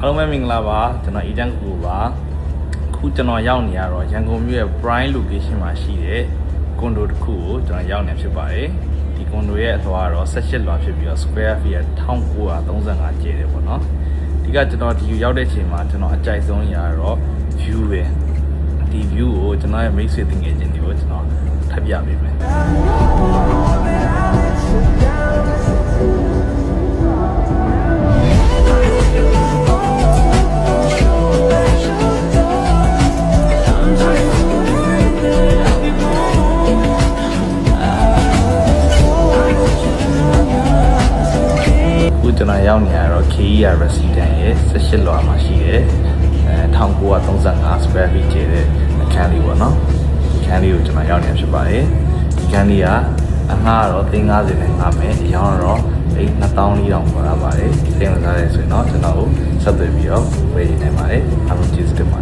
အားလုံးပဲမင်္ဂလာပါကျွန်တော်အေဂျင့်ကူပါခုကျွန်တော်ရောက်နေရတော့ရန်ကုန်မြို့ရဲ့ prime location မှာရှိတဲ့ကွန်ဒိုတစ်ခုကိုကျွန်တော်ရောက်နေဖြစ်ပါတယ်ဒီကွန်ဒိုရဲ့အသွားကတော့18လွှာဖြစ်ပြီးတော့ square feet 1935ကျယ်တယ်ပေါ့နော်ဒီကကျွန်တော်ဒီရောက်တဲ့အချိန်မှာကျွန်တော်အကြိုက်ဆုံးနေရတော့ view ပဲဒီ view ကိုကျွန်တော်ရဲ့မိတ်ဆွေတင်ငယ်ချင်းတွေကိုကျွန်တော်ထပ်ပြပေးမယ်ကျွန်တော်ရောက်နေရတော့ KER Resident ရဲ့18လွှာမှာရှိတဲ့1935 square feet ကျတဲ့အခန်းလေးပေါ့နော်ဒီအခန်းလေးကိုကျွန်တော်ရောက်နေဖြစ်ပါတယ်ဒီအခန်းလေးကအငှားတော့350နဲ့ငှားမယ်အရောင်းတော့2400ခေါ်ရပါတယ်စိတ်ဝင်စားတယ်ဆိုရင်တော့ကျွန်တော်ကိုဆက်သွယ်ပြီးတော့ဝယ်ယူနိုင်ပါတယ်အားလုံးကျေးဇူးတင်ပါတယ်